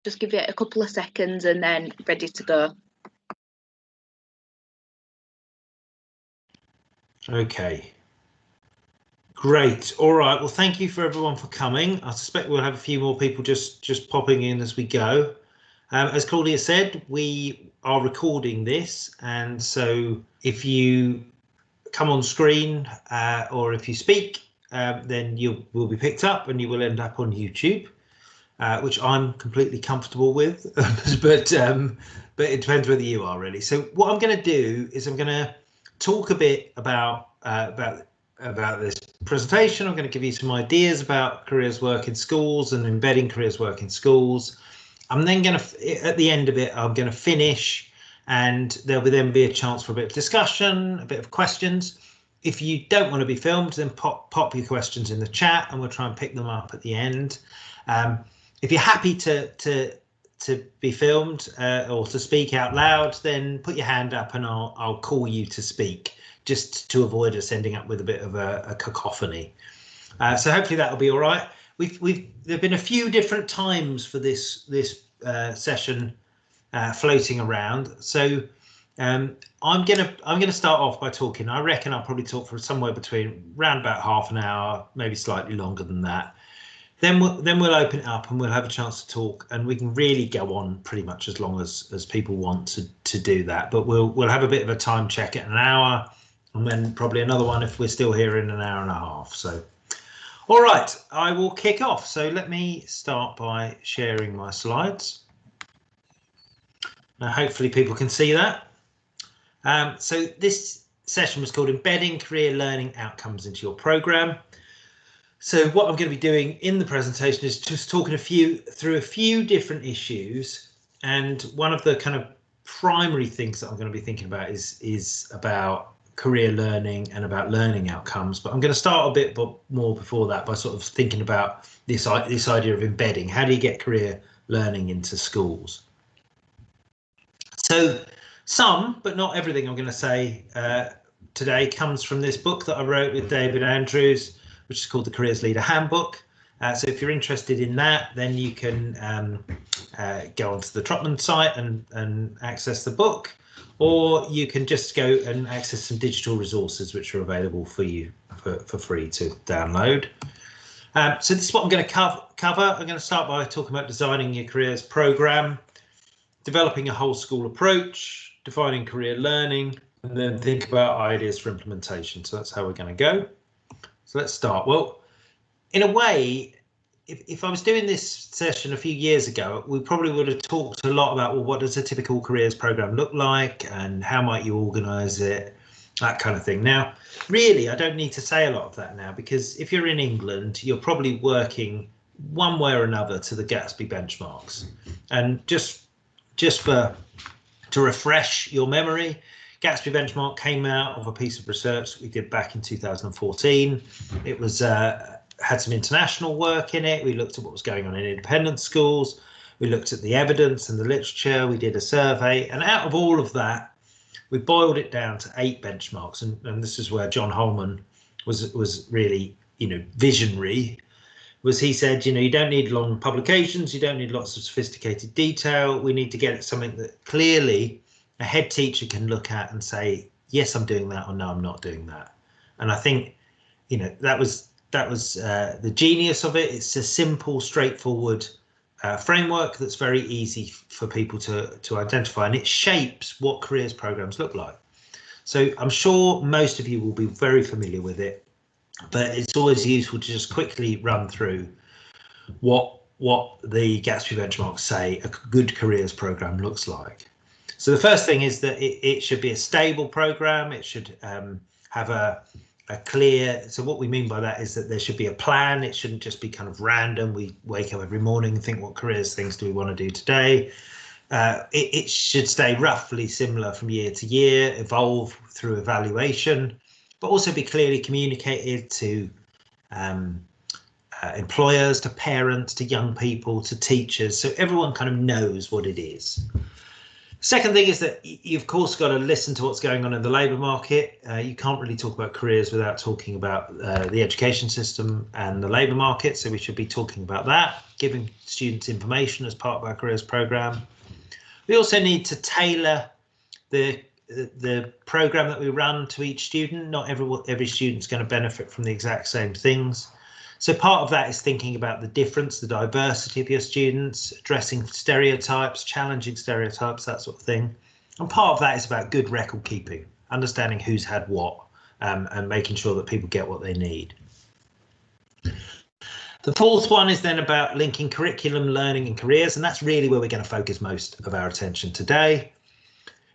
Just give it a couple of seconds and then ready to go. Okay. Great. All right. Well, thank you for everyone for coming. I suspect we'll have a few more people just popping in as we go. As Claudia said, we are recording this, and so if you come on screen or if you speak, then you will be picked up and you will end up on YouTube, which I'm completely comfortable with, but it depends whether you are really. So what I'm going to do is I'm going to talk a bit about this presentation. I'm going to give you some ideas about careers work in schools and embedding careers work in schools. I'm then going to, at the end of it, I'm going to finish, and there will then be a chance for a bit of discussion, a bit of questions. If you don't want to be filmed, then pop your questions in the chat and we'll try and pick them up at the end. If you're happy to be filmed or to speak out loud, then put your hand up and I'll call you to speak, just to avoid us ending up with a bit of a cacophony. So hopefully that'll be all right. There've been a few different times for this session floating around. So I'm gonna start off by talking. I reckon I'll probably talk for somewhere between around about half an hour, maybe slightly longer than that. Then we'll open it up and we'll have a chance to talk, and we can really go on pretty much as long as people want to do that. But we'll have a bit of a time check at an hour, and then probably another one if we're still here in an hour and a half. So, all right, I will kick off. So let me start by sharing my slides. Now, hopefully people can see that. So this session was called Embedding Career Learning Outcomes into Your Program. So what I'm going to be doing in the presentation is just talking through a few different issues, and one of the kind of primary things that I'm going to be thinking about is about career learning and about learning outcomes. But I'm going to start a bit more before that by sort of thinking about this idea of embedding. How do you get career learning into schools? So some, but not everything I'm going to say today comes from this book that I wrote with David Andrews, which is called the Careers Leader Handbook. So if you're interested in that, then you can go onto the Trotman site and access the book, or you can just go and access some digital resources which are available for you for free to download. So this is what I'm going to cover. I'm going to start by talking about designing your careers program, developing a whole school approach, defining career learning, and then think about ideas for implementation. So that's how we're going to go. So let's start. Well, in a way, if I was doing this session a few years ago, we probably would have talked a lot about, well, what does a typical careers program look like and how might you organise it, that kind of thing. Now, really, I don't need to say a lot of that now, because if you're in England, you're probably working one way or another to the Gatsby Benchmarks. And just to refresh your memory, Gatsby Benchmark came out of a piece of research that we did back in 2014. It was had some international work in it. We looked at what was going on in independent schools. We looked at the evidence and the literature. We did a survey, and out of all of that, we boiled it down to 8 benchmarks. And this is where John Holman was really, visionary. Was he said, you don't need long publications. You don't need lots of sophisticated detail. We need to get at something that clearly a head teacher can look at and say, yes, I'm doing that, or no, I'm not doing that. And I think, that was the genius of it. It's a simple, straightforward framework that's very easy for people to identify, and it shapes what careers programs look like. So I'm sure most of you will be very familiar with it, but it's always useful to just quickly run through what the Gatsby benchmarks say a good careers program looks like. So the first thing is that it should be a stable program. It should have a clear, so what we mean by that is that there should be a plan. It shouldn't just be kind of random. We wake up every morning and think, what careers things do we want to do today? It should stay roughly similar from year to year, evolve through evaluation, but also be clearly communicated to employers, to parents, to young people, to teachers, so everyone kind of knows what it is. Second thing is that you've of course got to listen to what's going on in the labour market. You can't really talk about careers without talking about the education system and the labour market, so we should be talking about that, giving students information as part of our careers programme. We also need to tailor the programme that we run to each student. Not every student's going to benefit from the exact same things. So part of that is thinking about the difference, the diversity of your students, addressing stereotypes, challenging stereotypes, that sort of thing. And part of that is about good record keeping, understanding who's had what, and making sure that people get what they need. The fourth one is then about linking curriculum, learning and careers, and that's really where we're going to focus most of our attention today.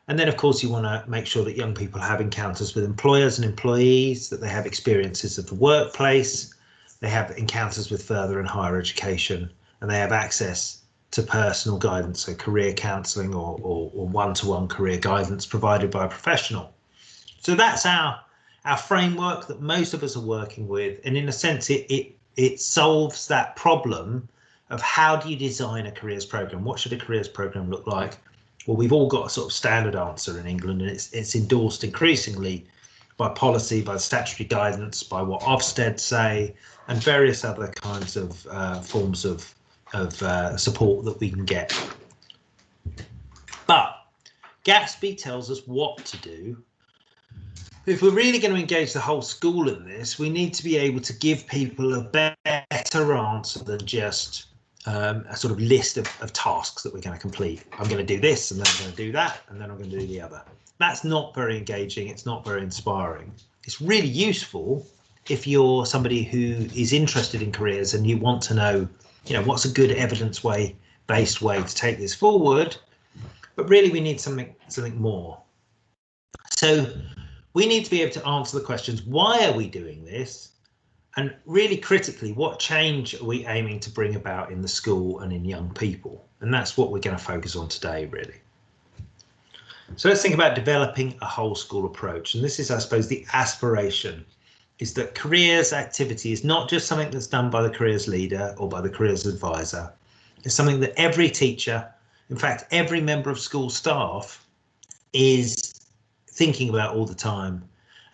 And then, of course, you want to make sure that young people have encounters with employers and employees, that they have experiences of the workplace, they have encounters with further and higher education, and they have access to personal guidance, so career counselling or one-to-one career guidance provided by a professional. So that's our framework that most of us are working with, and in a sense it solves that problem of how do you design a careers programme? What should a careers programme look like? Well, we've all got a sort of standard answer in England, and it's endorsed increasingly by policy, by statutory guidance, by what Ofsted say, and various other kinds of forms of support that we can get. But Gatsby tells us what to do. If we're really going to engage the whole school in this, we need to be able to give people a better answer than just a sort of list of tasks that we're going to complete. I'm going to do this, and then I'm going to do that, and then I'm going to do the other. That's not very engaging. It's not very inspiring. It's really useful if you're somebody who is interested in careers and you want to know, what's a good evidence-based way to take this forward. But really, we need something more. So we need to be able to answer the questions: why are we doing this? And really critically, what change are we aiming to bring about in the school and in young people? And that's what we're going to focus on today, really. So let's think about developing a whole school approach. And this is, I suppose, the aspiration, is that careers activity is not just something that's done by the careers leader or by the careers advisor. It's something that every teacher, in fact, every member of school staff is thinking about all the time.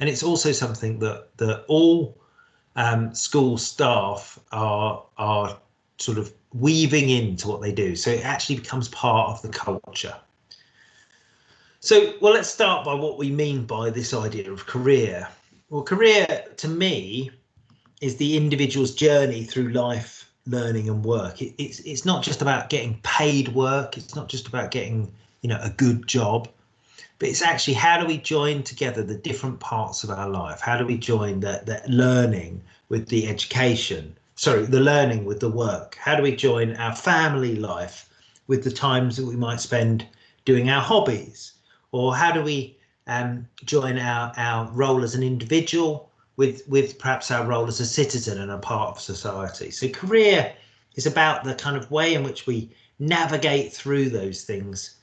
And it's also something that all school staff are sort of weaving into what they do. So it actually becomes part of the culture. So, well, let's start by what we mean by this idea of career. Well, career to me is the individual's journey through life, learning and work. It's not just about getting paid work. It's not just about getting, a good job, but it's actually how do we join together the different parts of our life? How do we join the learning with the education? Sorry, the learning with the work. How do we join our family life with the times that we might spend doing our hobbies? Or how do we join our role as an individual with perhaps our role as a citizen and a part of society? So career is about the kind of way in which we navigate through those things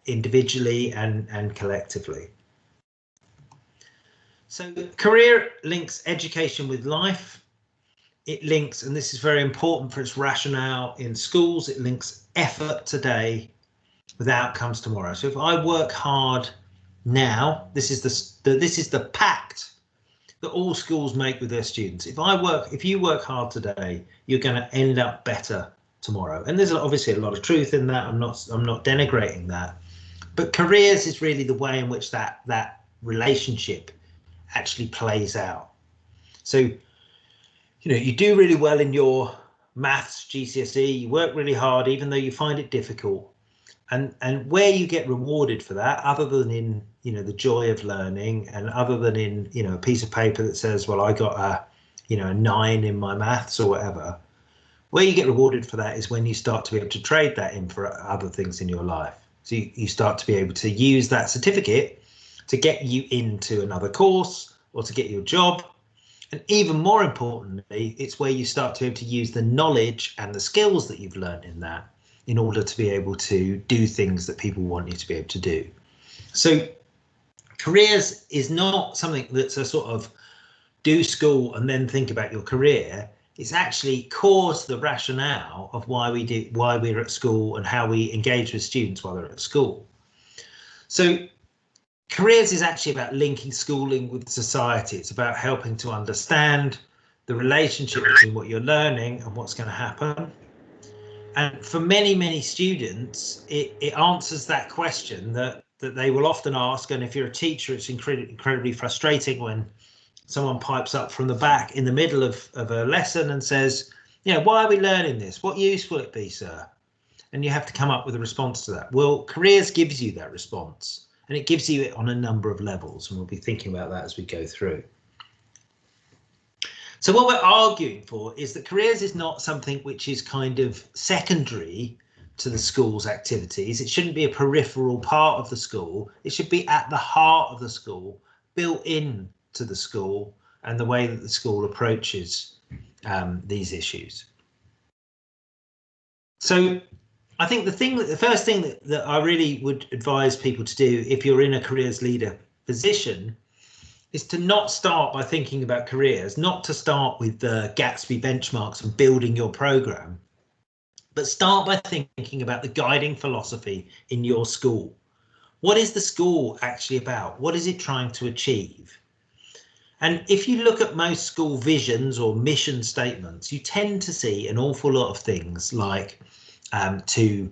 individually and collectively. So career links education with life. It links, and this is very important for its rationale in schools, it links effort today with outcomes tomorrow. So if I work hard now, this is the pact that all schools make with their students. If you work hard today, you're going to end up better tomorrow. And there's obviously a lot of truth in that. I'm not denigrating that. But careers is really the way in which that relationship actually plays out. So, you do really well in your maths GCSE, you work really hard, even though you find it difficult. And where you get rewarded for that, other than in, the joy of learning, and other than in, a piece of paper that says, well, I got a 9 in my maths or whatever, where you get rewarded for that is when you start to be able to trade that in for other things in your life. So you start to be able to use that certificate to get you into another course or to get you a job. And even more importantly, it's where you start to be able to use the knowledge and the skills that you've learned in that in order to be able to do things that people want you to be able to do. So careers is not something that's a sort of do school and then think about your career. It's actually core to the rationale of why we're at school and how we engage with students while they're at school. So careers is actually about linking schooling with society. It's about helping to understand the relationship between what you're learning and what's going to happen. And for many, many students, it answers that question that they will often ask. And if you're a teacher, it's incredibly frustrating when someone pipes up from the back in the middle of a lesson and says, why are we learning this? What use will it be, sir? And you have to come up with a response to that. Well, careers gives you that response, and it gives you it on a number of levels. And we'll be thinking about that as we go through. So what we're arguing for is that careers is not something which is kind of secondary to the school's activities. It shouldn't be a peripheral part of the school. It should be at the heart of the school, built in to the school and the way that the school approaches these issues. So I think the first thing that I really would advise people to do if you're in a careers leader position is to not start by thinking about careers, not to start with the Gatsby benchmarks and building your program, but start by thinking about the guiding philosophy in your school. What is the school actually about? What is it trying to achieve? And if you look at most school visions or mission statements, you tend to see an awful lot of things like to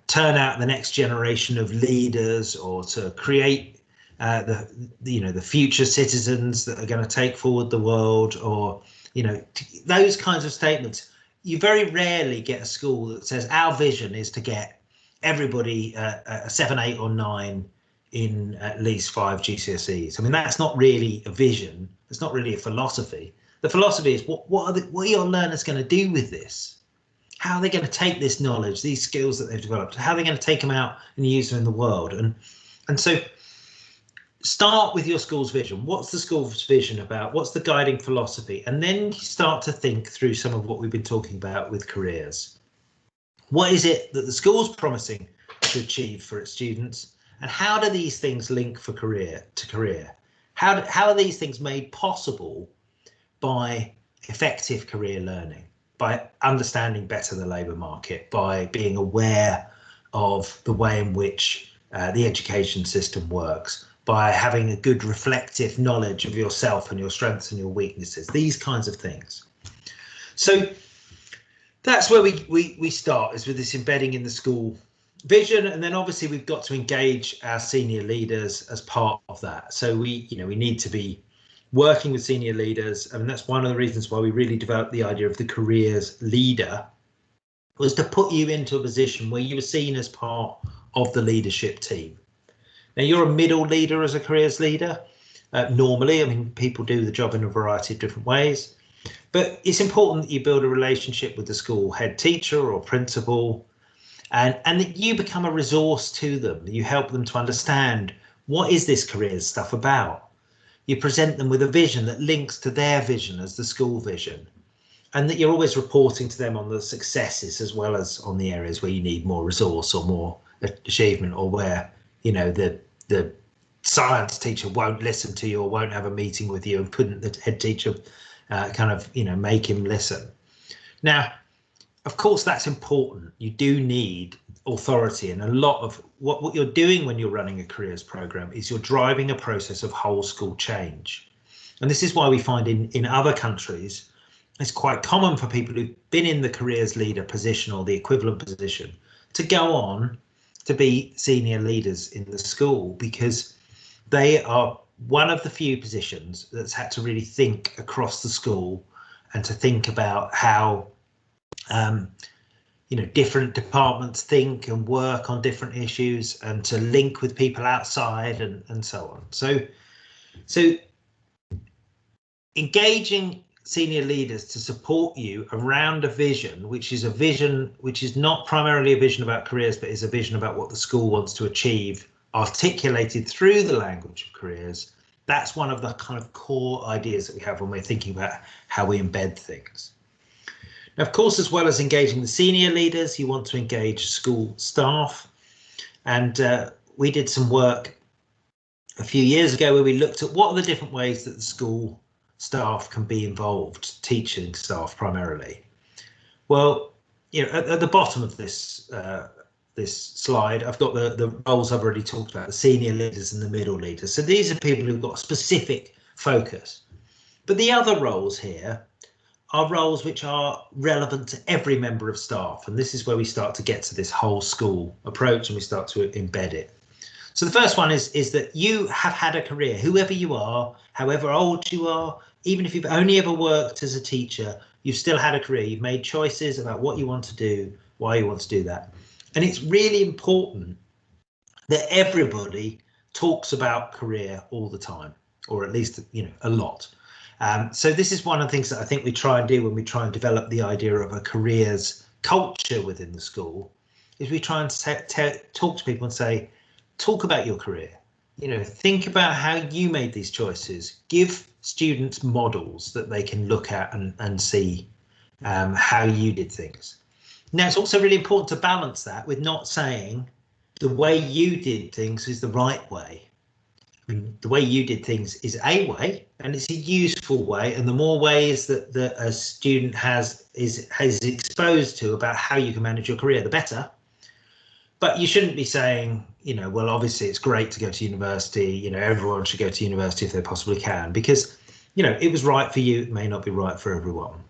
turn out the next generation of leaders, or to create the future citizens that are going to take forward the world, or those kinds of statements. You very rarely get a school that says our vision is to get everybody a 7, 8 or 9 in at least 5 GCSEs. I mean, that's not really a vision. It's not really a philosophy. The philosophy is what are your learners going to do with this? How are they going to take this knowledge, these skills that they've developed? How are they going to take them out and use them in the world? And so start with your school's vision. What's the school's vision about? What's the guiding philosophy? And then start to think through some of what we've been talking about with careers. What is it that the school's promising to achieve for its students? And how do these things link to career? How are these things made possible by effective career learning, by understanding better the labour market, by being aware of the way in which the education system works, by having a good reflective knowledge of yourself and your strengths and your weaknesses, these kinds of things. So that's where we start, is with this embedding in the school vision. And then obviously we've got to engage our senior leaders as part of that. So we need to be working with senior leaders. I mean, that's one of the reasons why we really developed the idea of the careers leader, was to put you into a position where you were seen as part of the leadership team. Now, you're a middle leader as a careers leader. Normally, I mean, people do the job in a variety of different ways, but it's important that you build a relationship with the school head teacher or principal, and that you become a resource to them. You help them to understand, what is this careers stuff about? You present them with a vision that links to their vision as the school vision, and that you're always reporting to them on the successes as well as on the areas where you need more resource or more achievement, or where the science teacher won't listen to you or won't have a meeting with you, and couldn't the head teacher make him listen. Now, of course, that's important. You do need authority, and a lot of what you're doing when you're running a careers program is you're driving a process of whole school change. And this is why we find in other countries, it's quite common for people who've been in the careers leader position or the equivalent position to go on to be senior leaders in the school, because they are one of the few positions that's had to really think across the school and to think about how different departments think and work on different issues, and to link with people outside and so on. So engaging senior leaders to support you around a vision, which is not primarily a vision about careers, but is a vision about what the school wants to achieve, articulated through the language of careers. That's one of the kind of core ideas that we have when we're thinking about how we embed things. Now, of course, as well as engaging the senior leaders, you want to engage school staff. And we did some work a few years ago where we looked at what are the different ways that the school staff can be involved, teaching staff primarily. Well, at the bottom of this this slide, I've got the roles I've already talked about, the senior leaders and the middle leaders. So these are people who've got specific focus. But the other roles here are roles which are relevant to every member of staff. And this is where we start to get to this whole school approach and we start to embed it. So the first one is that you have had a career, whoever you are, however old you are, even if you've only ever worked as a teacher, you've still had a career. You've made choices about what you want to do, why you want to do that. And it's really important that everybody talks about career all the time, or at least, a lot. So this is one of the things that I think we try and do when we try and develop the idea of a careers culture within the school, is we try and talk to people and say, talk about your career. Think about how you made these choices. Give students models that they can look at and see how you did things. Now, it's also really important to balance that with not saying the way you did things is the right way. I mean, the way you did things is a way, and it's a useful way, and the more ways that a student is exposed to about how you can manage your career, the better. But you shouldn't be saying, well, obviously it's great to go to university, everyone should go to university if they possibly can, because, it was right for you, it may not be right for everyone.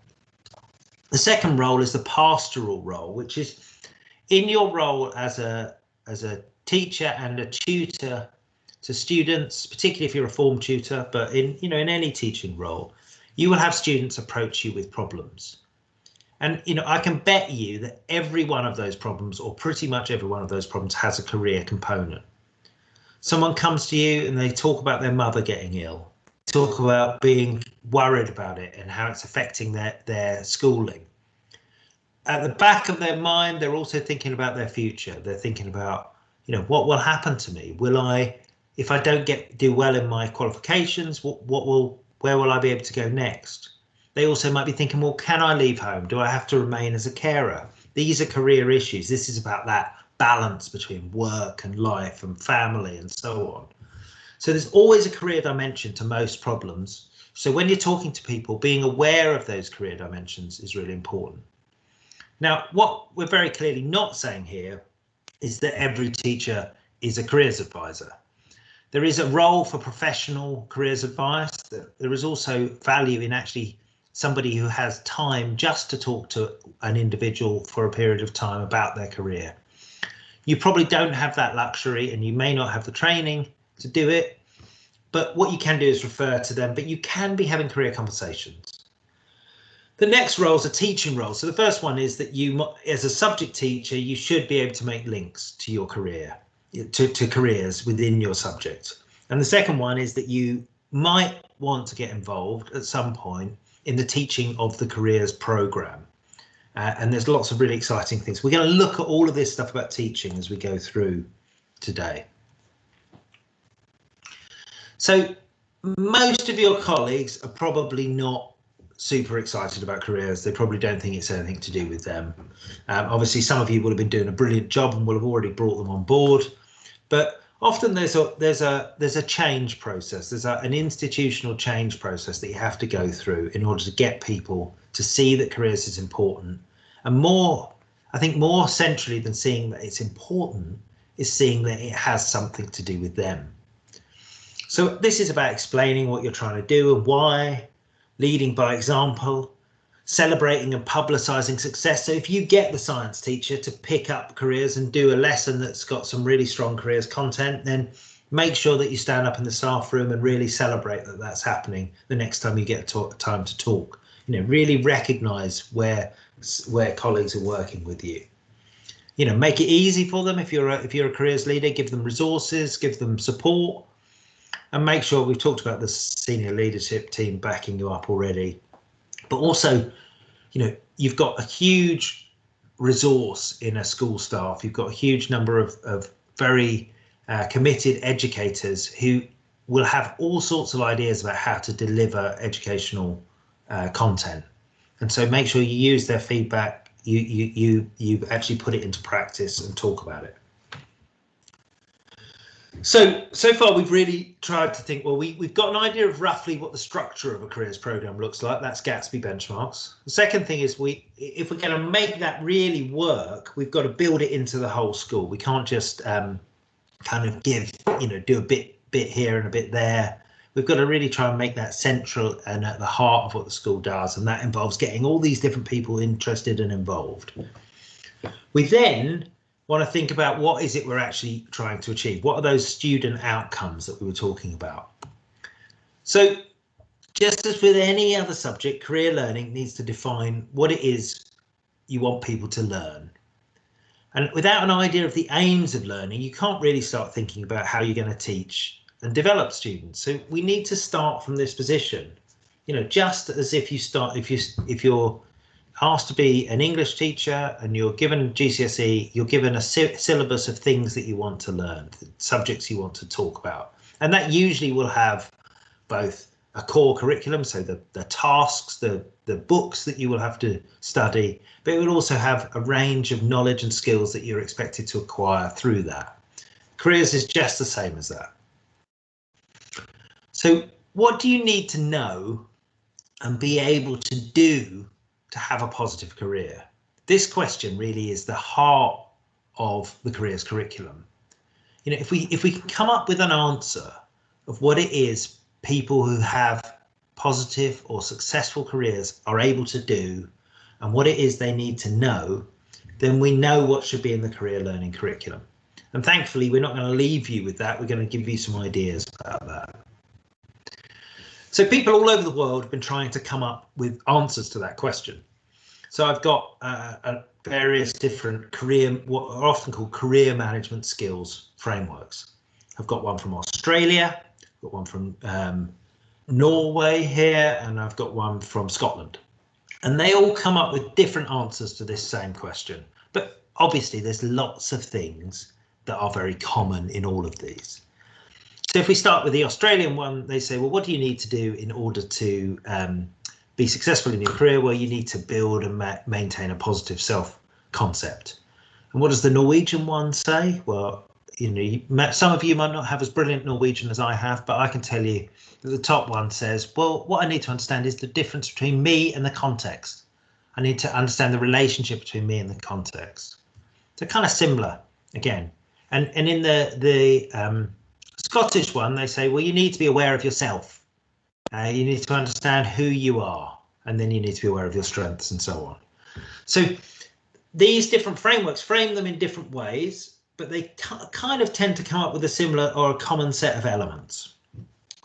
The second role is the pastoral role, which is in your role as a teacher and a tutor to students, particularly if you're a form tutor, but in any teaching role, you will have students approach you with problems. And I can bet you that every one of those problems, or pretty much every one of those problems, has a career component. Someone comes to you and they talk about their mother getting ill, talk about being worried about it and how it's affecting their schooling. At the back of their mind, they're also thinking about their future. They're thinking about, what will happen to me? If I don't do well in my qualifications, where will I be able to go next? They also might be thinking, well, can I leave home? Do I have to remain as a carer? These are career issues. This is about that balance between work and life and family and so on. So there's always a career dimension to most problems. So when you're talking to people, being aware of those career dimensions is really important. Now, what we're very clearly not saying here is that every teacher is a careers advisor. There is a role for professional careers advice. There is also value in actually somebody who has time just to talk to an individual for a period of time about their career. You probably don't have that luxury and you may not have the training to do it, but what you can do is refer to them, but you can be having career conversations. The next role is a teaching role. So the first one is that you, as a subject teacher, you should be able to make links to your career, to careers within your subject. And the second one is that you might want to get involved at some point in the teaching of the careers program. And there's lots of really exciting things. We're going to look at all of this stuff about teaching as we go through today. So most of your colleagues are probably not super excited about careers. They probably don't think it's anything to do with them. Obviously, some of you will have been doing a brilliant job and will have already brought them on board. But often there's a change process. There's an institutional change process that you have to go through in order to get people to see that careers is important. And I think more centrally than seeing that it's important is seeing that it has something to do with them. So this is about explaining what you're trying to do and why, leading by example, celebrating and publicising success. So if you get the science teacher to pick up careers and do a lesson that's got some really strong careers content, then make sure that you stand up in the staff room and really celebrate that that's happening the next time you get time to talk. Really recognise where colleagues are working with you. Make it easy for them. If you're a careers leader, give them resources, give them support, and make sure we've talked about the senior leadership team backing you up already. But also, you've got a huge resource in a school staff. You've got a huge number of very committed educators who will have all sorts of ideas about how to deliver educational content. And so make sure you use their feedback, you actually put it into practice and talk about it. So far we've really tried to think, well, we've got an idea of roughly what the structure of a careers program looks like. That's Gatsby Benchmarks. The second thing is if we're going to make that really work, we've got to build it into the whole school. We can't just kind of give, do a bit here and a bit there. We've got to really try and make that central and at the heart of what the school does, and that involves getting all these different people interested and involved. We then want to think about what is it we're actually trying to achieve. What are those student outcomes that we were talking about? So just as with any other subject, career learning needs to define what it is you want people to learn. And without an idea of the aims of learning, you can't really start thinking about how you're going to teach and develop students. So we need to start from this position, just as if you're asked to be an English teacher and you're given GCSE, you're given a syllabus of things that you want to learn, subjects you want to talk about. And that usually will have both a core curriculum, so the tasks, the books that you will have to study, but it will also have a range of knowledge and skills that you're expected to acquire through that. Careers is just the same as that. So what do you need to know and be able to do to have a positive career? This question really is the heart of the careers curriculum. If we can come up with an answer of what it is people who have positive or successful careers are able to do and what it is they need to know, then we know what should be in the career learning curriculum. And thankfully, we're not going to leave you with that. We're going to give you some ideas about that. So people all over the world have been trying to come up with answers to that question. So I've got various different what are often called career management skills frameworks. I've got one from Australia, I've got one from Norway here, and I've got one from Scotland. And they all come up with different answers to this same question. But obviously there's lots of things that are very common in all of these. So if we start with the Australian one, they say, well, what do you need to do in order to be successful in your career? Well, you need to build and maintain a positive self-concept. And what does the Norwegian one say? Well, some of you might not have as brilliant Norwegian as I have, but I can tell you that the top one says, well, what I need to understand is the difference between me and the context. I need to understand the relationship between me and the context. So kind of similar again. And in the Scottish one, they say, well, you need to be aware of yourself. You need to understand who you are, and then you need to be aware of your strengths and so on. So these different frameworks frame them in different ways, but they kind of tend to come up with a similar or a common set of elements.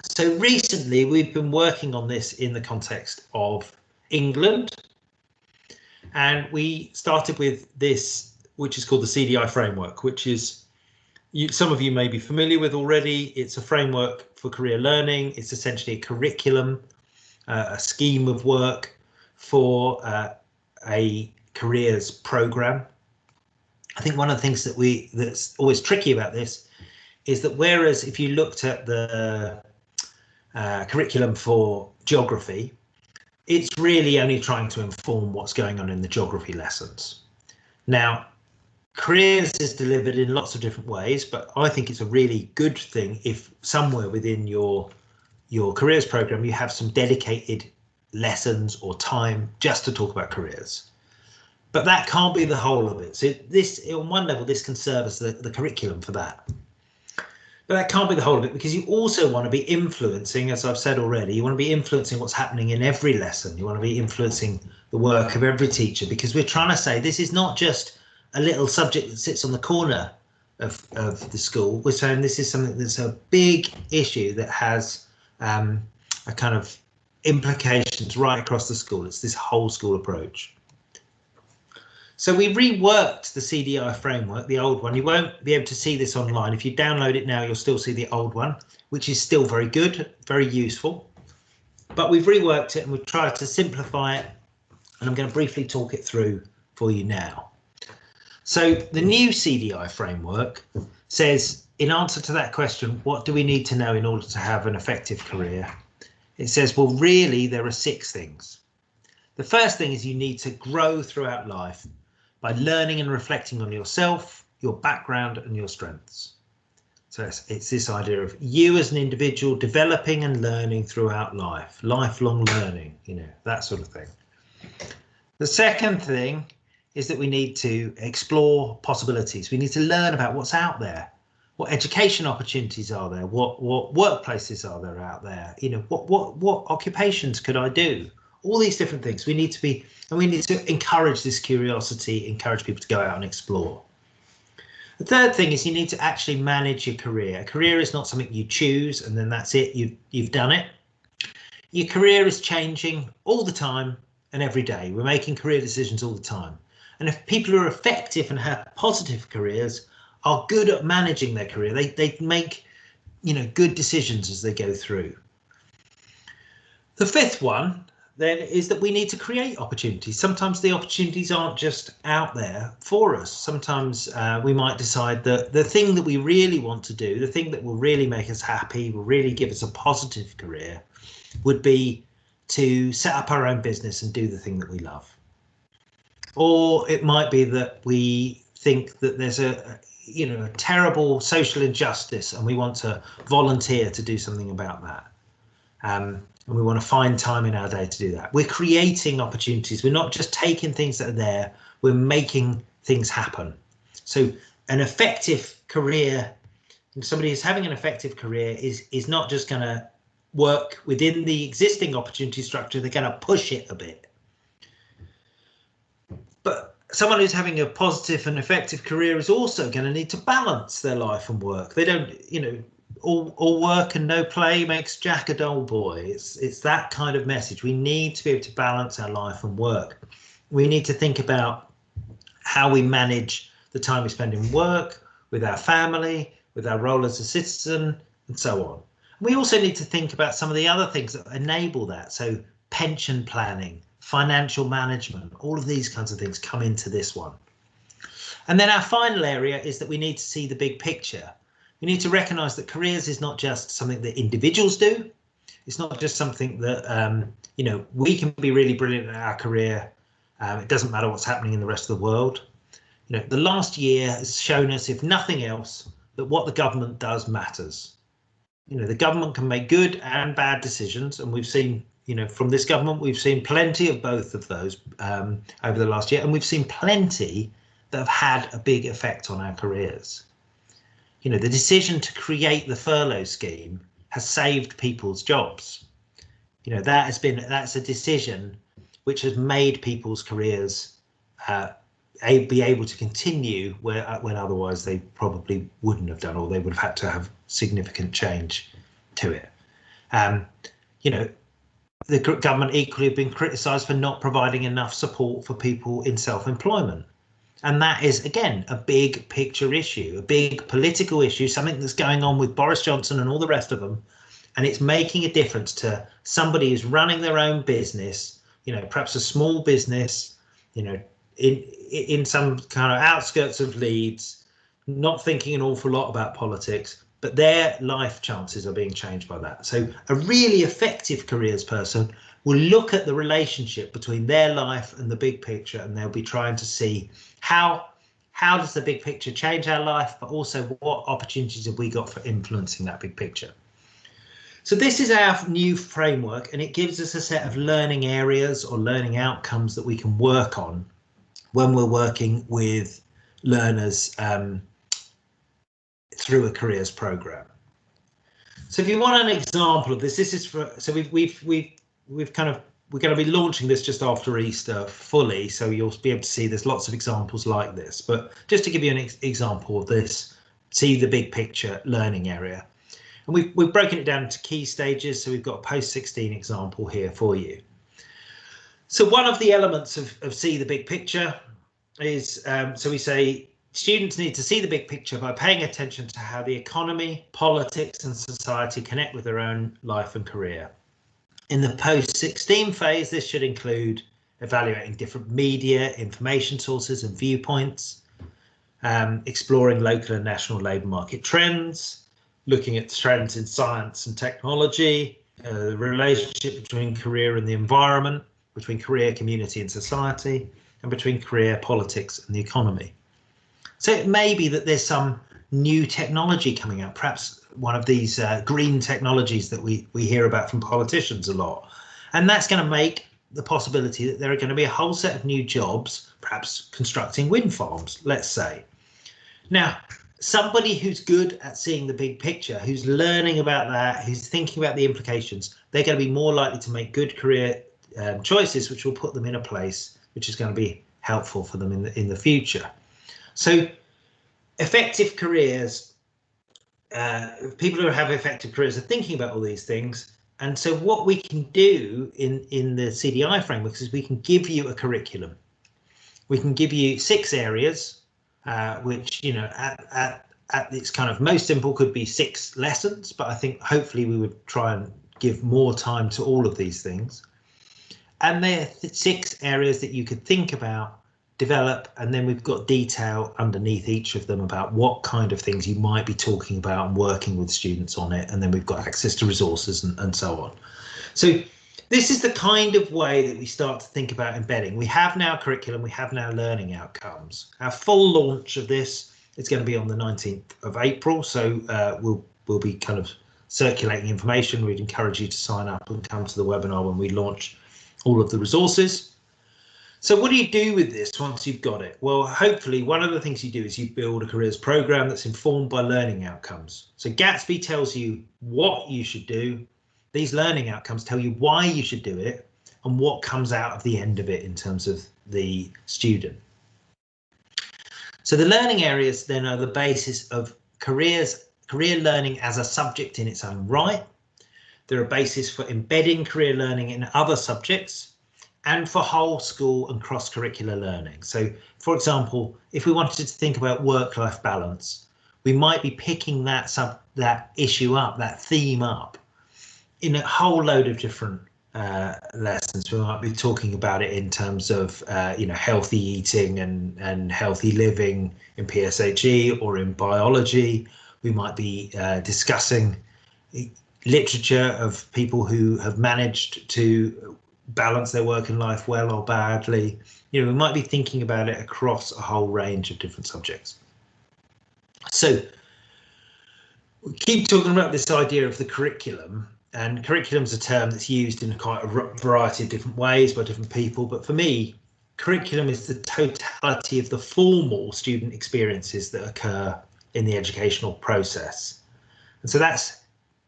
So recently we've been working on this in the context of England, and we started with this, which is called the Cdi Framework, which is some of you may be familiar with already. It's a framework for career learning. It's essentially a curriculum, a scheme of work for a careers program. I think one of the things that's always tricky about this is that whereas if you looked at the curriculum for geography, it's really only trying to inform what's going on in the geography lessons. Now, careers is delivered in lots of different ways, but I think it's a really good thing if somewhere within your careers program you have some dedicated lessons or time just to talk about careers. But that can't be the whole of it. So this, on one level, this can serve as the curriculum for that. But that can't be the whole of it, because you also want to be influencing, as I've said already, you want to be influencing what's happening in every lesson. You want to be influencing the work of every teacher, because we're trying to say this is not just a little subject that sits on the corner of the school. We're saying this is something that's a big issue that has a kind of implications right across the school. It's this whole school approach. So we reworked the Cdi framework, the old one. You won't be able to see this online. If you download it now, you'll still see the old one, which is still very good, very useful. But we've reworked it and we've tried to simplify it. And I'm going to briefly talk it through for you now. So the new Cdi framework says, in answer to that question, what do we need to know in order to have an effective career? It says, well, really, there are 6 things. The first thing is you need to grow throughout life by learning and reflecting on yourself, your background and your strengths. So it's this idea of you as an individual developing and learning throughout life, lifelong learning, you know, that sort of thing. The second thing is that we need to explore possibilities. We need to learn about what's out there. What education opportunities are there? What workplaces are there out there? You know, what occupations could I do? All these different things. We need to encourage this curiosity, encourage people to go out and explore. The third thing is you need to actually manage your career. A career is not something you choose and then that's it, you've done it. Your career is changing all the time and every day. We're making career decisions all the time. And if people who are effective and have positive careers are good at managing their career, they make, you know, good decisions as they go through. The fifth one then is that we need to create opportunities. Sometimes the opportunities aren't just out there for us. Sometimes we might decide that the thing that we really want to do, the thing that will really make us happy, will really give us a positive career, would be to set up our own business and do the thing that we love. Or it might be that we think that there's a terrible social injustice and we want to volunteer to do something about that. And we want to find time in our day to do that. We're creating opportunities. We're not just taking things that are there, we're making things happen. So an effective career, somebody who's having an effective career is not just going to work within the existing opportunity structure, they're going to push it a bit. But someone who's having a positive and effective career is also going to need to balance their life and work. They don't, all work and no play makes Jack a dull boy. It's that kind of message. We need to be able to balance our life and work. We need to think about how we manage the time we spend in work, with our family, with our role as a citizen, and so on. We also need to think about some of the other things that enable that. So pension planning, financial management, all of these kinds of things come into this one. And then our final area is that we need to see the big picture. We need to recognise that careers is not just something that individuals do. It's not just something that, we can be really brilliant at our career. It doesn't matter what's happening in the rest of the world. The last year has shown us, if nothing else, that what the government does matters. The government can make good and bad decisions. And we've seen, from this government, we've seen plenty of both of those over the last year. And we've seen plenty that have had a big effect on our careers. The decision to create the furlough scheme has saved people's jobs. That's a decision which has made people's careers be able to continue when otherwise they probably wouldn't have done, or they would have had to have significant change to it. The government equally have been criticised for not providing enough support for people in self-employment. And that is, again, a big picture issue, a big political issue, something that's going on with Boris Johnson and all the rest of them. And it's making a difference to somebody who's running their own business, perhaps a small business, in some kind of outskirts of Leeds, not thinking an awful lot about politics, but their life chances are being changed by that. So a really effective careers person will look at the relationship between their life and the big picture, and they'll be trying to see how does the big picture change our life, but also what opportunities have we got for influencing that big picture. So this is our new framework, and it gives us a set of learning areas or learning outcomes that we can work on when we're working with learners through a careers program. So if you want an example of this, so we're going to be launching this just after Easter fully, so you'll be able to see there's lots of examples like this. But just to give you an example of this, see the big picture learning area. And we've broken it down into key stages, so we've got a post-16 example here for you. So one of the elements of see the big picture is, so we say students need to see the big picture by paying attention to how the economy, politics and society connect with their own life and career. In the post-16 phase, this should include evaluating different media, information sources and viewpoints, exploring local and national labour market trends, looking at trends in science and technology, the relationship between career and the environment, between career, community and society, and between career, politics and the economy. So it may be that there's some new technology coming out, perhaps one of these green technologies that we hear about from politicians a lot. And that's going to make the possibility that there are going to be a whole set of new jobs, perhaps constructing wind farms, let's say. Now, somebody who's good at seeing the big picture, who's learning about that, who's thinking about the implications, they're going to be more likely to make good career choices, which will put them in a place which is going to be helpful for them in the future. So effective careers, people who have effective careers are thinking about all these things. And so what we can do in the CDI frameworks is we can give you a curriculum. We can give you 6 areas, which, you know, at its kind of most simple could be 6 lessons, but I think hopefully we would try and give more time to all of these things. And there are 6 areas that you could think about, develop, and then we've got detail underneath each of them about what kind of things you might be talking about and working with students on it. And then we've got access to resources and so on. So this is the kind of way that we start to think about embedding. We have now curriculum, we have now learning outcomes. Our full launch of this is going to be on the 19th of April. So we'll be kind of circulating information. We'd encourage you to sign up and come to the webinar when we launch all of the resources. So what do you do with this once you've got it? Well, hopefully one of the things you do is you build a careers program that's informed by learning outcomes. So Gatsby tells you what you should do. These learning outcomes tell you why you should do it and what comes out of the end of it in terms of the student. So the learning areas then are the basis of career learning as a subject in its own right. They're a basis for embedding career learning in other subjects and for whole school and cross-curricular learning. So, for example, if we wanted to think about work-life balance, we might be picking that issue up, that theme up, in a whole load of different lessons. We might be talking about it in terms of you know, healthy eating and healthy living in PSHE or in biology. We might be discussing literature of people who have managed to balance their work and life well or badly. You know, we might be thinking about it across a whole range of different subjects. So we keep talking about this idea of the curriculum, and curriculum's a term that's used in quite a variety of different ways by different people. But for me, curriculum is the totality of the formal student experiences that occur in the educational process. And so that's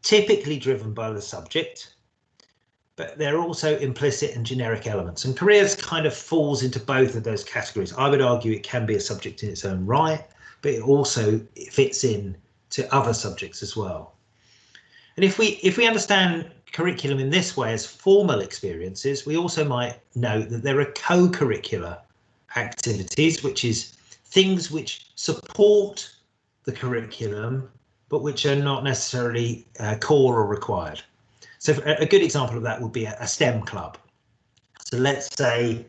typically driven by the subject, but they're also implicit and generic elements, and careers kind of falls into both of those categories. I would argue it can be a subject in its own right, but it also fits in to other subjects as well. And if we understand curriculum in this way as formal experiences, we also might note that there are co-curricular activities, which is things which support the curriculum, but which are not necessarily core or required. So a good example of that would be a STEM club. So let's say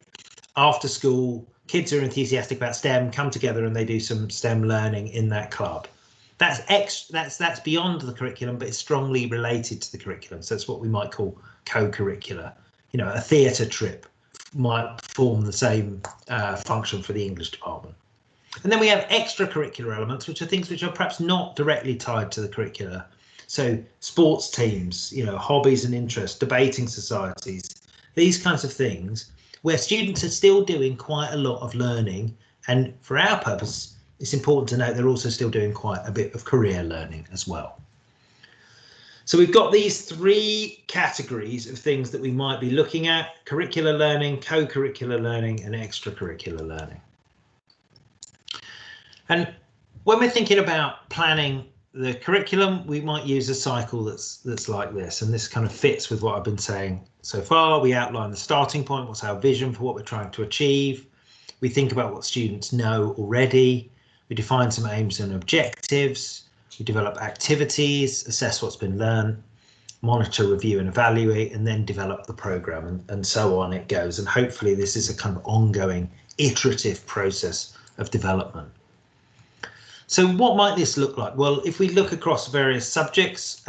after school, kids who are enthusiastic about STEM come together and they do some STEM learning in that club. That's beyond the curriculum, but it's strongly related to the curriculum. So it's what we might call co-curricular. You know, a theatre trip might form the same function for the English department. And then we have extracurricular elements, which are things which are perhaps not directly tied to the curricula. So sports teams, you know, hobbies and interests, debating societies, these kinds of things where students are still doing quite a lot of learning. And for our purpose, it's important to note they're also still doing quite a bit of career learning as well. So we've got these 3 categories of things that we might be looking at: curricular learning, co-curricular learning, and extracurricular learning. And when we're thinking about planning the curriculum, we might use a cycle that's like this, and this kind of fits with what I've been saying so far. We outline the starting point, what's our vision for what we're trying to achieve. We think about what students know already. We define some aims and objectives. We develop activities, assess what's been learned, monitor, review and evaluate, and then develop the program, and so on it goes. And hopefully this is a kind of ongoing iterative process of development. So what might this look like? Well, if we look across various subjects,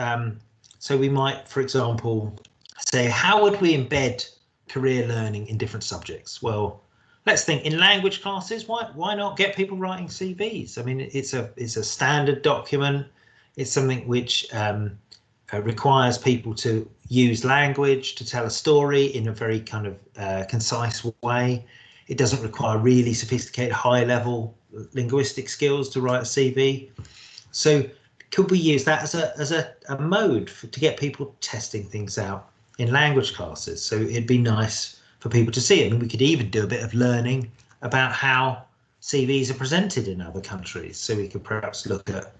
so we might, for example, say, how would we embed career learning in different subjects? Well, Let's think in language classes. Why not get people writing CVs? I mean, it's a standard document. It's something which requires people to use language to tell a story in a very kind of concise way. It doesn't require really sophisticated high-level linguistic skills to write a CV. So could we use that as a mode to get people testing things out in language classes? So it'd be nice for people to see it. And we could even do a bit of learning about how CVs are presented in other countries. So we could perhaps look at,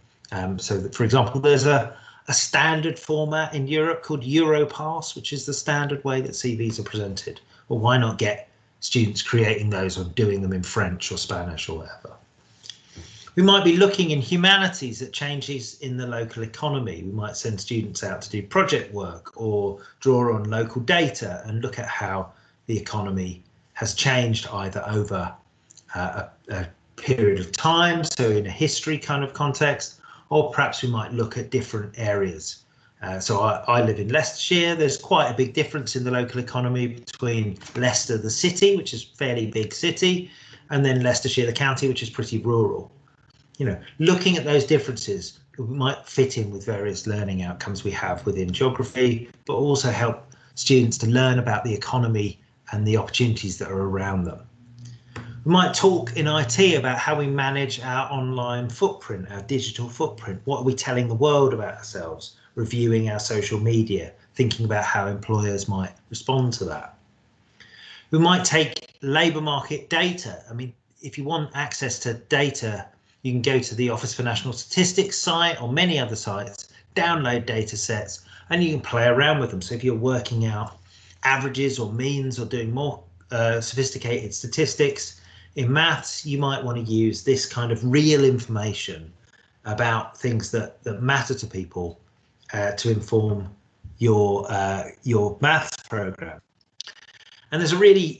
so that, for example, there's a standard format in Europe called Europass, which is the standard way that CVs are presented. Well, why not get students creating those or doing them in French or Spanish or whatever? We might be looking in humanities at changes in the local economy. We might send students out to do project work or draw on local data and look at how the economy has changed either over a period of time, so in a history kind of context, or perhaps we might look at different areas. So I live in Leicestershire. There's quite a big difference in the local economy between Leicester, the city, which is a fairly big city, and then Leicestershire, the county, which is pretty rural. You know, looking at those differences might fit in with various learning outcomes we have within geography, but also help students to learn about the economy and the opportunities that are around them. We might talk in IT about how we manage our online footprint, our digital footprint. What are we telling the world about ourselves? Reviewing our social media, thinking about how employers might respond to that. We might take labour market data. I mean, if you want access to data, you can go to the Office for National Statistics site or many other sites, download data sets, and you can play around with them. So if you're working out averages or means or doing more sophisticated statistics in maths, you might want to use this kind of real information about things that matter to people to inform your maths program. And there's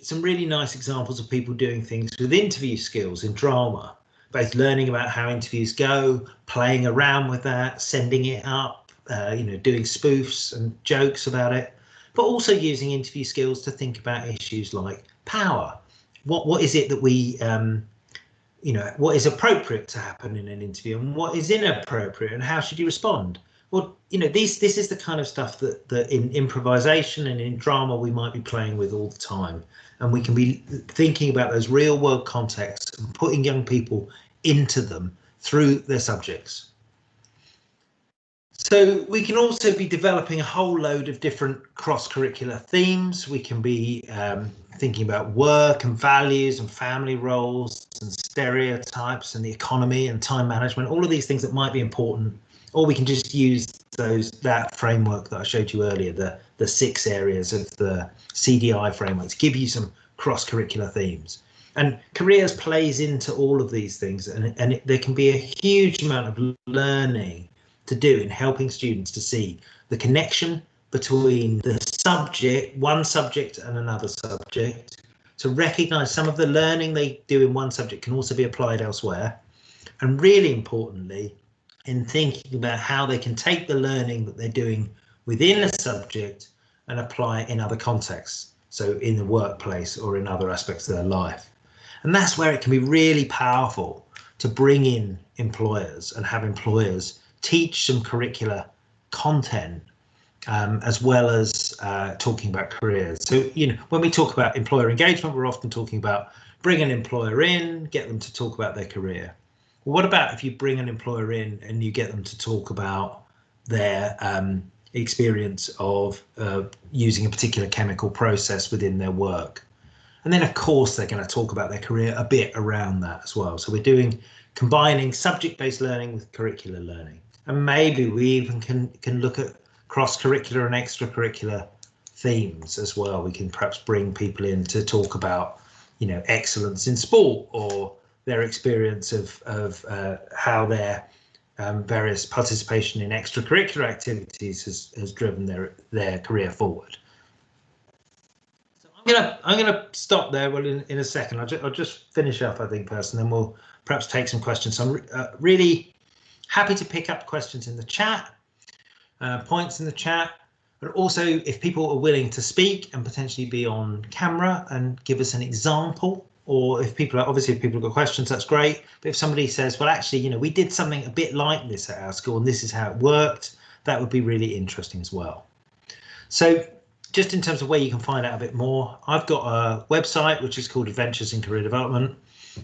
some really nice examples of people doing things with interview skills in drama, both learning about how interviews go, playing around with that, sending it up, doing spoofs and jokes about it, but also using interview skills to think about issues like power. What is it that we, what is appropriate to happen in an interview and what is inappropriate and how should you respond? Well, this is the kind of stuff that in improvisation and in drama we might be playing with all the time. And we can be thinking about those real world contexts and putting young people into them through their subjects. So we can also be developing a whole load of different cross-curricular themes. We can be thinking about work and values and family roles and stereotypes and the economy and time management, all of these things that might be important. Or we can just use that framework that I showed you earlier, the 6 areas of the Cdi framework, to give you some cross-curricular themes. And careers plays into all of these things, and there can be a huge amount of learning to do in helping students to see the connection between the subject, one subject and another subject, to recognise some of the learning they do in one subject can also be applied elsewhere, and really importantly, in thinking about how they can take the learning that they're doing within a subject and apply it in other contexts, so in the workplace or in other aspects of their life. And that's where it can be really powerful to bring in employers and have employers teach some curricular content as well as talking about careers. So, when we talk about employer engagement, we're often talking about bring an employer in, get them to talk about their career. Well, what about if you bring an employer in and you get them to talk about their experience of using a particular chemical process within their work? And then, of course, they're going to talk about their career a bit around that as well. So we're combining subject-based learning with curricular learning. And maybe we even can look at cross-curricular and extracurricular themes as well. We can perhaps bring people in to talk about, excellence in sport or their experience of how their various participation in extracurricular activities has driven their career forward. So I'm gonna stop there. Well, in a second, I'll just finish up, I think, first, and then we'll perhaps take some questions. So I'm really happy to pick up questions in the chat, points in the chat, but also if people are willing to speak and potentially be on camera and give us an example or if people are, obviously if people have got questions, that's great. But if somebody says, well, actually, you know, we did something a bit like this at our school and this is how it worked, that would be really interesting as well. So just in terms of where you can find out a bit more, I've got a website which is called Adventures in Career Development.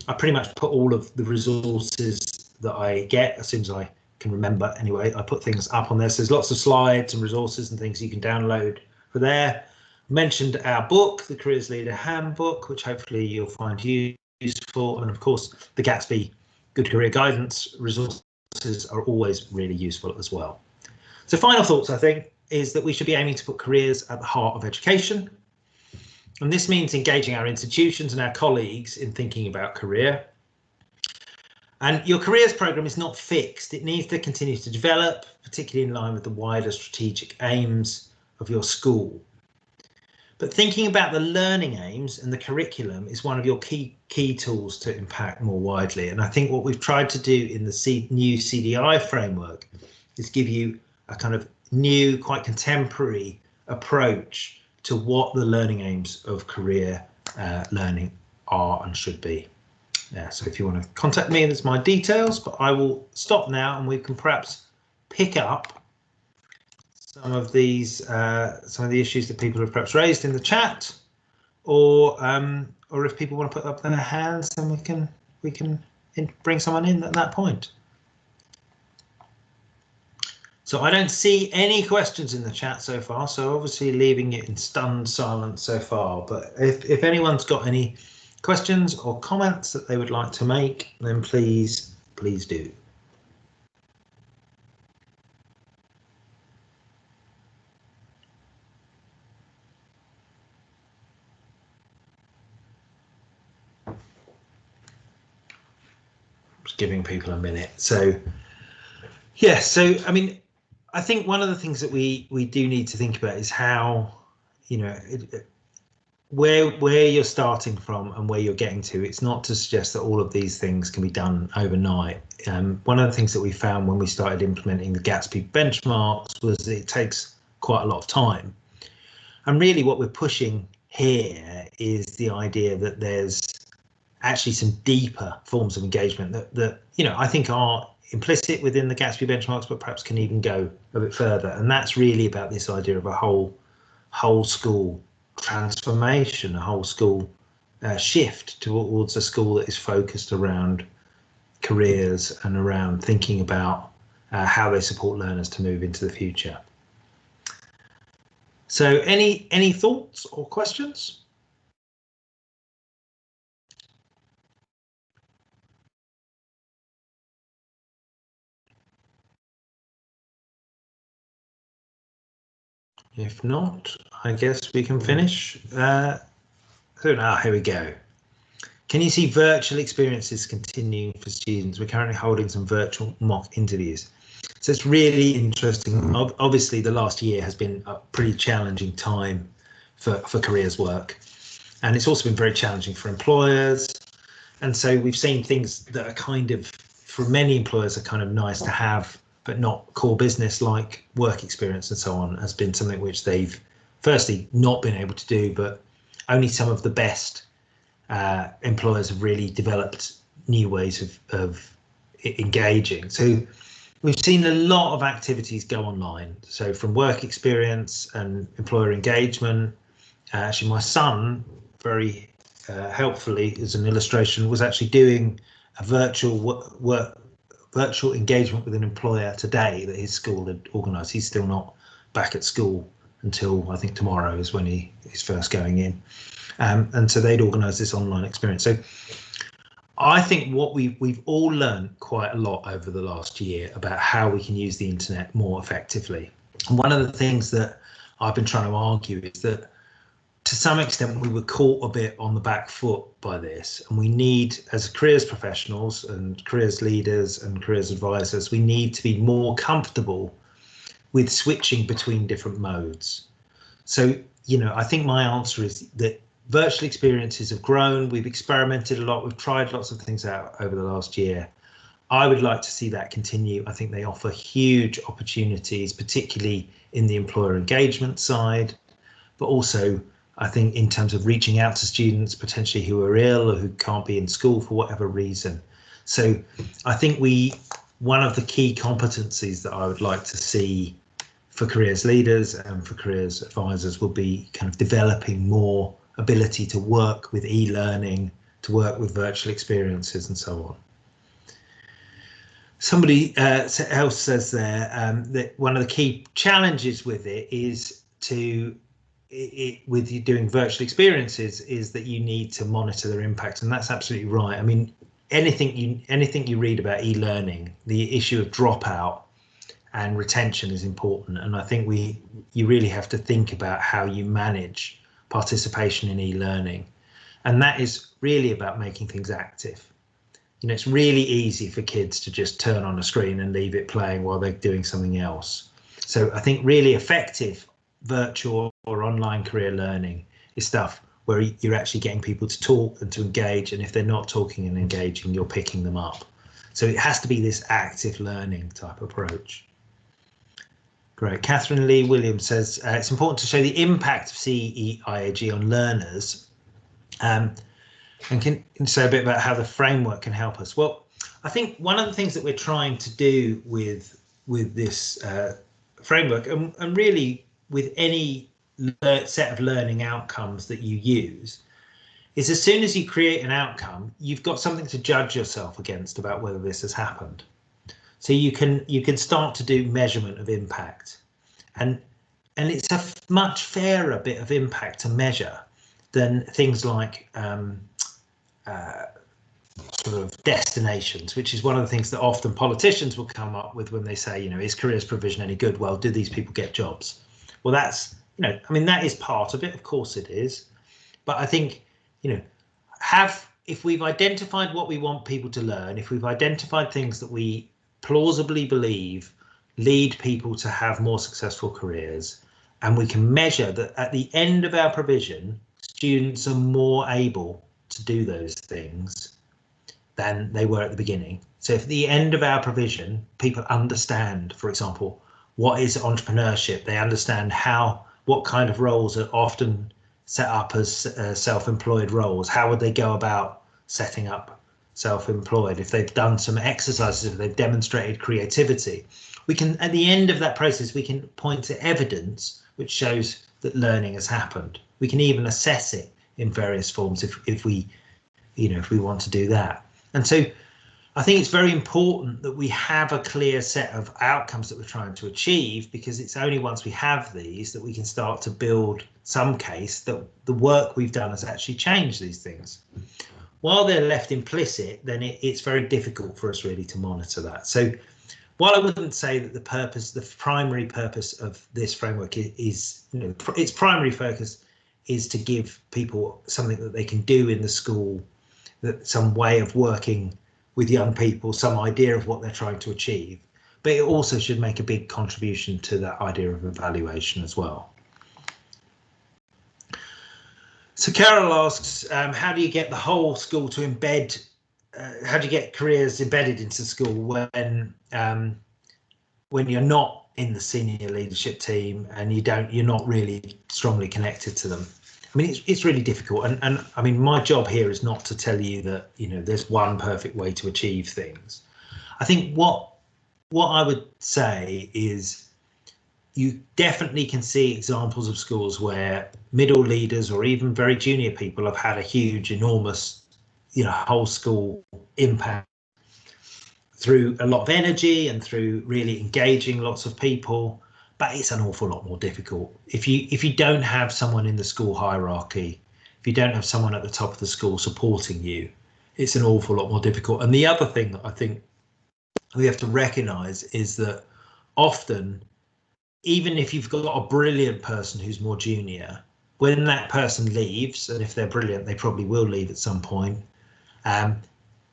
I pretty much put all of the resources that I get as soon as I can remember. Anyway, I put things up on there. So there's lots of slides and resources and things you can download for there. I mentioned our book, the Careers Leader Handbook, which hopefully you'll find useful. And of course, the Gatsby Good Career Guidance resources are always really useful as well. So final thoughts, I think, is that we should be aiming to put careers at the heart of education. And this means engaging our institutions and our colleagues in thinking about career. And your careers programme is not fixed. It needs to continue to develop, particularly in line with the wider strategic aims of your school. But thinking about the learning aims and the curriculum is one of your key tools to impact more widely. And I think what we've tried to do in the new Cdi framework is give you a kind of new, quite contemporary approach to what the learning aims of career learning are and should be. Yeah, so if you want to contact me, there's my details, but I will stop now and we can perhaps pick up some of these, some of the issues that people have perhaps raised in the chat, or if people want to put up their hands, then we can bring someone in at that point. So I don't see any questions in the chat so far, so obviously leaving it in stunned silence so far. But if anyone's got any questions or comments that they would like to make, then please do. Just giving people a minute. So yeah, so I mean, I think one of the things that we do need to think about is how, you know, where you're starting from and where you're getting to. It's not to suggest that all of these things can be done overnight. One of the things that we found when we started implementing the Gatsby benchmarks was that it takes quite a lot of time. And really what we're pushing here is the idea that there's actually some deeper forms of engagement that you know, I think are implicit within the Gatsby benchmarks, but perhaps can even go a bit further. And that's really about this idea of a whole school transformation, a whole school shift towards a school that is focused around careers and around thinking about how they support learners to move into the future. So any thoughts or questions? If not, I guess we can finish. So now, here we go. Can you see virtual experiences continuing for students? We're currently holding some virtual mock interviews. So it's really interesting. Obviously, the last year has been a pretty challenging time for careers work. And it's also been very challenging for employers. And so we've seen things that are kind of, for many employers, are kind of nice to have, but not core business, like work experience and so on, has been something which they've firstly not been able to do, but only some of the best employers have really developed new ways of engaging. So we've seen a lot of activities go online. So from work experience and employer engagement, actually my son very helpfully, as an illustration, was actually doing a virtual engagement with an employer today that his school had organised. He's still not back at school until I think tomorrow is when he's first going in. And so they'd organised this online experience. So I think what we've all learned quite a lot over the last year about how we can use the internet more effectively. And one of the things that I've been trying to argue is that to some extent we were caught a bit on the back foot by this, and we need, as careers professionals and careers leaders and careers advisors, we need to be more comfortable with switching between different modes. So, you know, I think my answer is that virtual experiences have grown. We've experimented a lot. We've tried lots of things out over the last year. I would like to see that continue. I think they offer huge opportunities, particularly in the employer engagement side, but also I think in terms of reaching out to students potentially who are ill or who can't be in school for whatever reason. So I think one of the key competencies that I would like to see for careers leaders and for careers advisors will be kind of developing more ability to work with e-learning, to work with virtual experiences and so on. Somebody else says there that one of the key challenges with it is with you doing virtual experiences is that you need to monitor their impact, and that's absolutely right. I mean, anything you read about e-learning, the issue of dropout and retention is important, and I think you really have to think about how you manage participation in e-learning, and that is really about making things active. You know, it's really easy for kids to just turn on a screen and leave it playing while they're doing something else. So I think really effective virtual or online career learning is stuff where you're actually getting people to talk and to engage, and if they're not talking and engaging, you're picking them up. So it has to be this active learning type approach. Great. Catherine Lee Williams says it's important to show the impact of CEIAG on learners, and can say a bit about how the framework can help us. Well, I think one of the things that we're trying to do with this framework, and really with any set of learning outcomes that you use, is as soon as you create an outcome, you've got something to judge yourself against about whether this has happened. So you can start to do measurement of impact, and it's a much fairer bit of impact to measure than things like sort of destinations, which is one of the things that often politicians will come up with when they say, you know, is careers provision any good? Well, do these people get jobs? Well, that's, you know, I mean, that is part of it, of course it is, but I think, you know, if we've identified what we want people to learn, if we've identified things that we plausibly believe lead people to have more successful careers, and we can measure that at the end of our provision, students are more able to do those things than they were at the beginning. So if at the end of our provision, people understand, for example, what is entrepreneurship, they understand what kind of roles are often set up as self-employed roles, how would they go about setting up self-employed, if they've done some exercises, if they've demonstrated creativity, we can, at the end of that process, we can point to evidence which shows that learning has happened. We can even assess it in various forms if we want to do that. And so I think it's very important that we have a clear set of outcomes that we're trying to achieve, because it's only once we have these that we can start to build some case that the work we've done has actually changed these things. While they're left implicit, then it's very difficult for us really to monitor that. So while I wouldn't say that the primary purpose of this framework is, you know, its primary focus is to give people something that they can do in the school, that some way of working with young people, some idea of what they're trying to achieve, but it also should make a big contribution to that idea of evaluation as well. So Carol asks, how do you get the whole school to embed, how do you get careers embedded into school when you're not in the senior leadership team and you're not really strongly connected to them? I mean, it's really difficult, and I mean, my job here is not to tell you that, you know, there's one perfect way to achieve things. I think what I would say is you definitely can see examples of schools where middle leaders or even very junior people have had a huge, enormous, you know, whole school impact through a lot of energy and through really engaging lots of people. But it's an awful lot more difficult if you don't have someone in the school hierarchy, if you don't have someone at the top of the school supporting you, it's an awful lot more difficult. And the other thing that I think we have to recognise is that often, even if you've got a brilliant person who's more junior, when that person leaves, and if they're brilliant, they probably will leave at some point,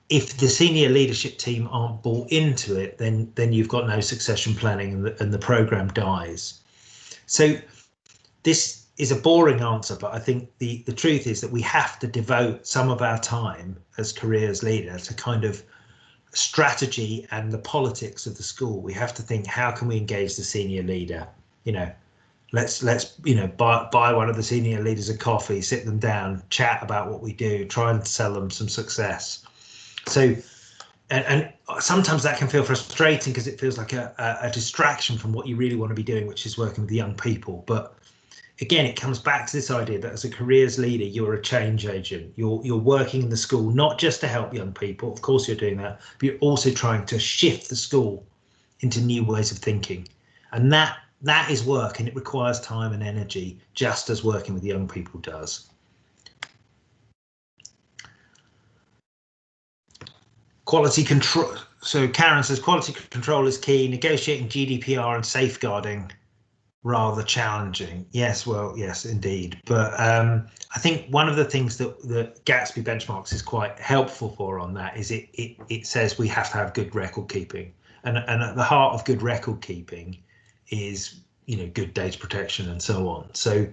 if the senior leadership team aren't bought into it, then you've got no succession planning, and the program dies. So this is a boring answer, but I think the truth is that we have to devote some of our time as careers leaders to kind of strategy and the politics of the school. We have to think, how can we engage the senior leader? You know, let's buy one of the senior leaders a coffee, sit them down, chat about what we do, try and sell them some success. So and sometimes that can feel frustrating because it feels like a distraction from what you really want to be doing, which is working with young people. But again, it comes back to this idea that as a careers leader, you're a change agent. You're working in the school not just to help young people, of course you're doing that, but you're also trying to shift the school into new ways of thinking. And that is work, and it requires time and energy, just as working with young people does. Quality control. So Karen says quality control is key. Negotiating GDPR and safeguarding rather challenging. Yes, well, yes, indeed. But I think one of the things that Gatsby Benchmarks is quite helpful for on that is it says we have to have good record keeping, and at the heart of good record keeping is, you know, good data protection and so on. So,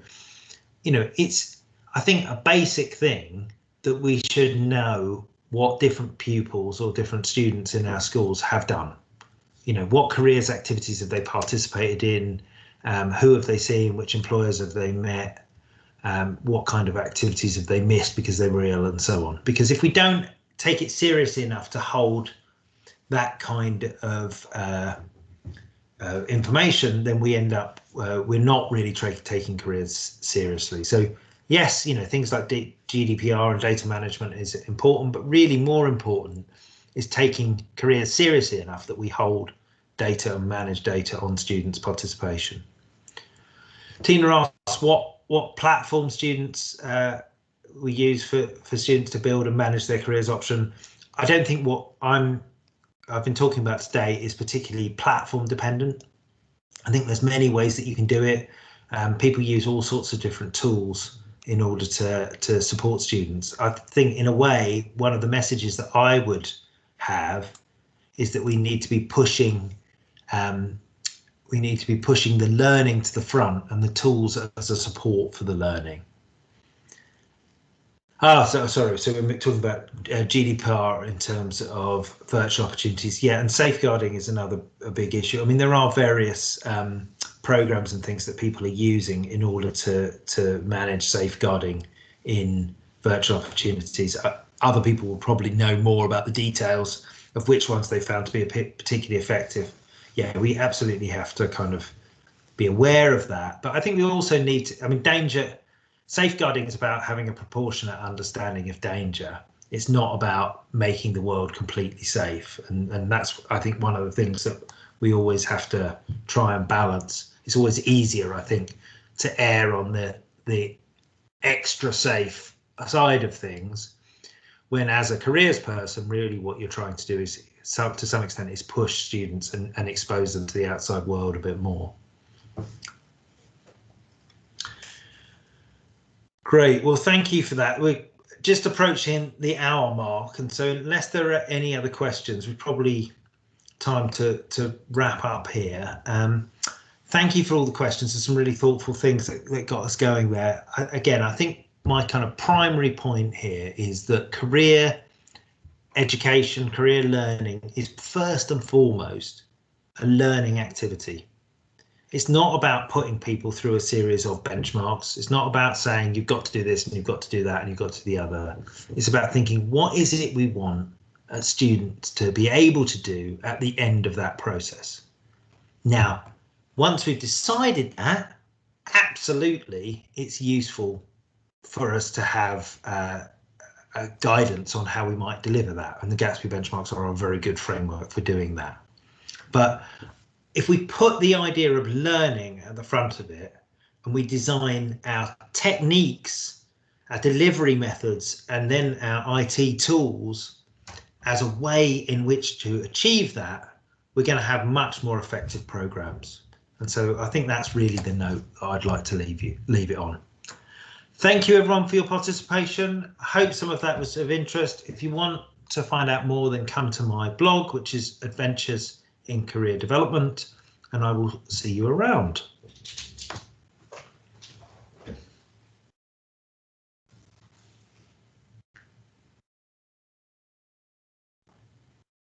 you know, it's, I think, a basic thing that we should know what different pupils or different students in our schools have done. You know, what careers activities have they participated in? Who have they seen? Which employers have they met? What kind of activities have they missed because they were ill, and so on? Because if we don't take it seriously enough to hold that kind of information, then we end up we're not really taking careers seriously. So yes, you know, things like GDPR and data management is important, but really more important is taking careers seriously enough that we hold data and manage data on students' participation. Tina asks what platform students we use for students to build and manage their careers option. I don't think what I've been talking about today is particularly platform dependent. I think there's many ways that you can do it. People use all sorts of different tools in order to support students. I think in a way, one of the messages that I would have is that we need to be pushing the learning to the front and the tools as a support for the learning. So we're talking about GDPR in terms of virtual opportunities. Yeah, and safeguarding is a big issue. I mean, there are various programs and things that people are using in order to manage safeguarding in virtual opportunities. Other people will probably know more about the details of which ones they found to be particularly effective. Yeah, we absolutely have to kind of be aware of that. But I think we also need to, I mean, safeguarding is about having a proportionate understanding of danger. It's not about making the world completely safe. And that's, I think, one of the things that we always have to try and balance. It's always easier, I think, to err on the extra safe side of things, when as a careers person, really what you're trying to do is, to some extent, is push students and expose them to the outside world a bit more. Great, well, thank you for that. We're just approaching the hour mark, and so unless there are any other questions, we're probably time to wrap up here. Thank you for all the questions. There's some really thoughtful things that got us going there. Again, I think my kind of primary point here is that career education, career learning is first and foremost a learning activity. It's not about putting people through a series of benchmarks. It's not about saying you've got to do this and you've got to do that and you've got to do the other. It's about thinking, what is it we want students to be able to do at the end of that process? Now, once we've decided that, absolutely, it's useful for us to have guidance on how we might deliver that. And the Gatsby benchmarks are a very good framework for doing that. But if we put the idea of learning at the front of it, and we design our techniques, our delivery methods, and then our IT tools as a way in which to achieve that, we're going to have much more effective programs. And so I think that's really the note that I'd like to leave it on. Thank you everyone for your participation. I hope some of that was of interest. If you want to find out more, then come to my blog, which is Adventures in Career Development, and I will see you around.